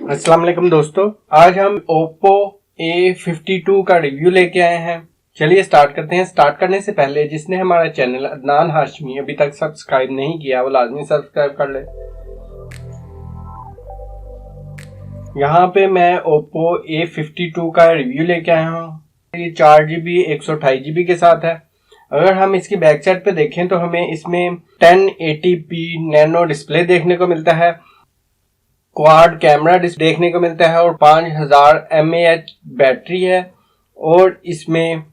अस्सलाम वालेकुम दोस्तों, आज हम Oppo A52 का रिव्यू लेके आए हैं। चलिए स्टार्ट करते हैं। स्टार्ट करने से पहले जिसने हमारा चैनल अदनान हाशमी अभी तक सब्सक्राइब नहीं किया वो लाजमी सब्सक्राइब कर ले। यहाँ पे मैं Oppo A52 का रिव्यू लेके आया हूँ। ये 4GB 128GB के साथ है। अगर हम इसकी बैक साइड पे देखें तो हमें इसमें 1080p नैनो डिस्प्ले देखने को मिलता है, क्वाड कैमरा देखने को मिलता है और 5000 mAh बैटरी है और इसमें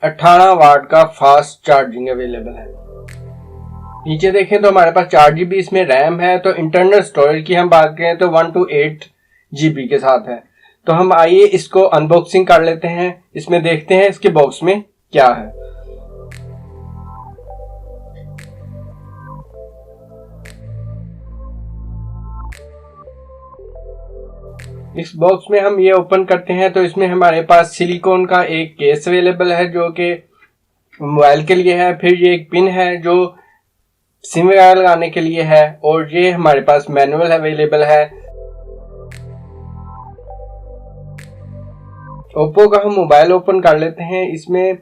18 वाट का फास्ट चार्जिंग अवेलेबल है। नीचे देखें तो हमारे पास 4GB इसमें रैम है। तो इंटरनल स्टोरेज की हम बात करें तो 128GB के साथ है। तो हम आइए इसको अनबॉक्सिंग कर लेते हैं। इसमें देखते हैं इसके बॉक्स में क्या है। इस बॉक्स में हम ये ओपन करते हैं तो इसमें हमारे पास सिलिकॉन का एक केस अवेलेबल है जो कि मोबाइल के लिए है। फिर ये एक पिन है जो सिम वगैरह लगाने के लिए है और ये हमारे पास मैनुअल अवेलेबल है। ओप्पो का हम मोबाइल ओपन कर लेते हैं। इसमें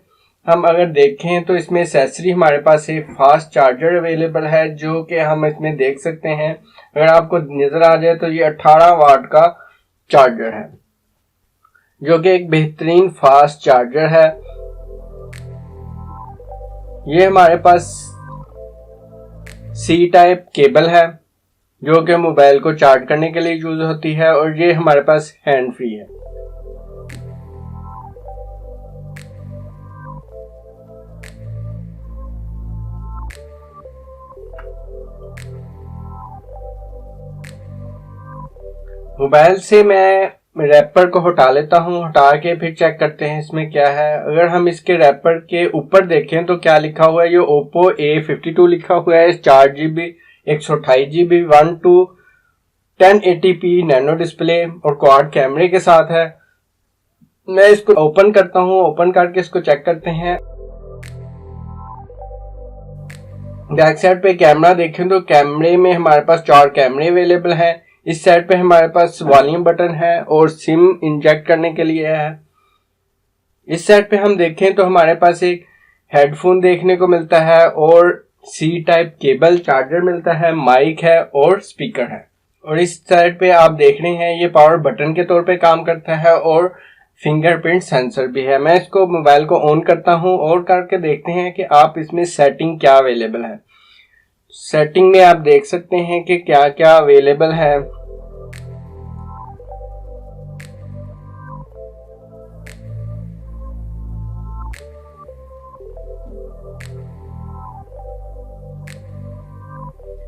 हम अगर देखें तो इसमें एक्सेसरी हमारे पास एक फास्ट चार्जर अवेलेबल है जो कि हम इसमें देख सकते हैं। अगर आपको नजर आ जाए तो ये 18 वाट का चार्जर है जो कि एक बेहतरीन फास्ट चार्जर है। ये हमारे पास सी टाइप केबल है जो कि मोबाइल को चार्ज करने के लिए यूज होती है और ये हमारे पास हैंड फ्री है। मोबाइल से मैं रैपर को हटा लेता हूं, हटा के फिर चेक करते हैं इसमें क्या है। अगर हम इसके रैपर के ऊपर देखें तो क्या लिखा हुआ है, ये Oppo A52 लिखा हुआ है। 4GB 128GB 1080p nano display और क्वाड कैमरे के साथ है। मैं इसको ओपन करता हूं, ओपन करके इसको चेक करते हैं। बैक साइड पे कैमरा देखें तो कैमरे में हमारे पास 4 कैमरे अवेलेबल हैं। इस साइड पे हमारे पास वॉल्यूम बटन है और सिम इंजेक्ट करने के लिए है। इस साइड पे हम देखें तो हमारे पास एक हेडफोन देखने को मिलता है और सी टाइप केबल चार्जर मिलता है, माइक है और स्पीकर है। और इस साइड पे आप देख रहे हैं ये पावर बटन के तौर पे काम करता है और फिंगरप्रिंट सेंसर भी है। मैं इसको मोबाइल को ऑन करता हूं और करके देखते हैं कि आप इसमें सेटिंग क्या अवेलेबल है। सेटिंग में आप देख सकते हैं कि क्या क्या अवेलेबल है।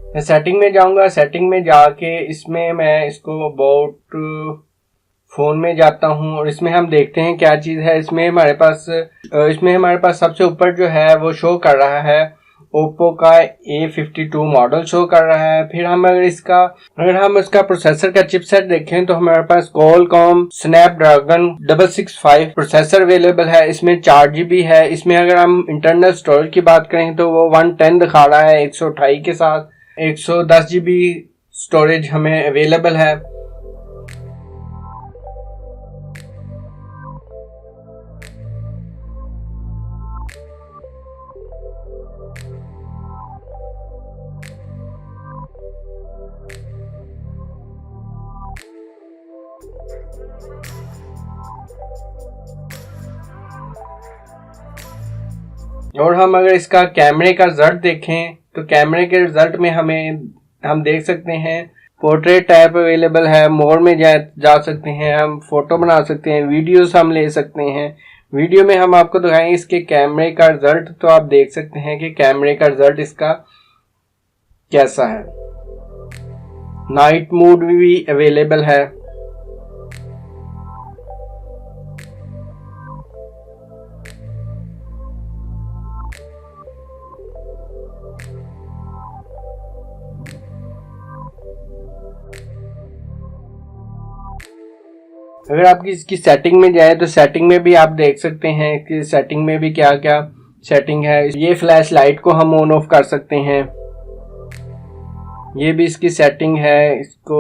मैं सेटिंग में जाऊंगा। सेटिंग में जाके इसमें मैं इसको अबाउट फोन में जाता हूं और इसमें हम देखते हैं क्या चीज है। इसमें हमारे पास सबसे ऊपर जो है वो शो कर रहा है ओप्पो का A52 मॉडल शो कर रहा है। फिर अगर हम इसका प्रोसेसर का चिपसेट देखें तो हमारे पास Qualcomm Snapdragon 665 प्रोसेसर अवेलेबल है। इसमें 4GB है। इसमें अगर हम इंटरनल स्टोरेज की बात करें तो वो 110 दिखा रहा है 128 के साथ। 110GB स्टोरेज हमें अवेलेबल है। और हम अगर इसका कैमरे का रिजल्ट देखें तो कैमरे के रिजल्ट में हम देख सकते हैं पोर्ट्रेट टैब अवेलेबल है। मोर में जा सकते हैं, हम फोटो बना सकते हैं, वीडियोस हम ले सकते हैं। वीडियो में हम आपको दिखाएं इसके कैमरे का रिजल्ट तो आप देख सकते हैं कि कैमरे का रिजल्ट इसका कैसा है। नाइट मोड भी अवेलेबल है। अगर आपकी इसकी सेटिंग में जाए तो सेटिंग में भी आप देख सकते हैं कि सेटिंग में भी क्या क्या सेटिंग है। ये फ्लैश लाइट को हम ऑन ऑफ कर सकते हैं। ये भी इसकी सेटिंग है। इसको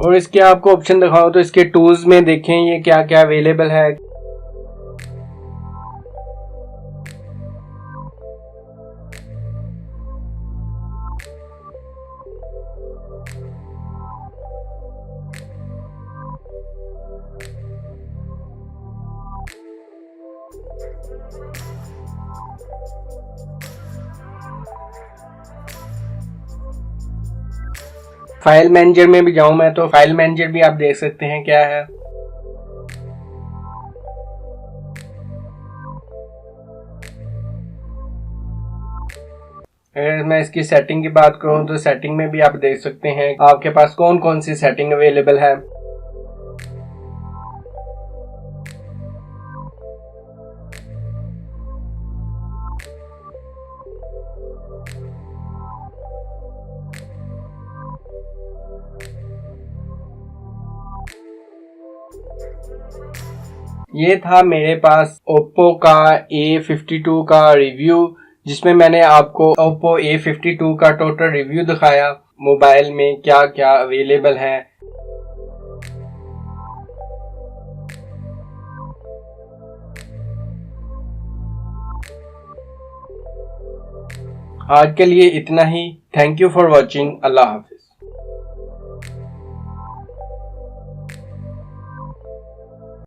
और इसके आपको ऑप्शन दिखाओ तो इसके टूल्स में देखें ये क्या क्या अवेलेबल है। फाइल मैनेजर में भी जाऊं मैं तो फाइल मैनेजर भी आप देख सकते हैं क्या है। अगर मैं इसकी सेटिंग की बात करूं तो सेटिंग में भी आप देख सकते हैं आपके पास कौन कौन सी सेटिंग अवेलेबल है। ये था मेरे पास Oppo का A52 का रिव्यू, जिसमें मैंने आपको Oppo A52 का टोटल रिव्यू दिखाया, मोबाइल में क्या क्या अवेलेबल है। आज के लिए इतना ही। Thank you for watching. अल्लाह हाफिज।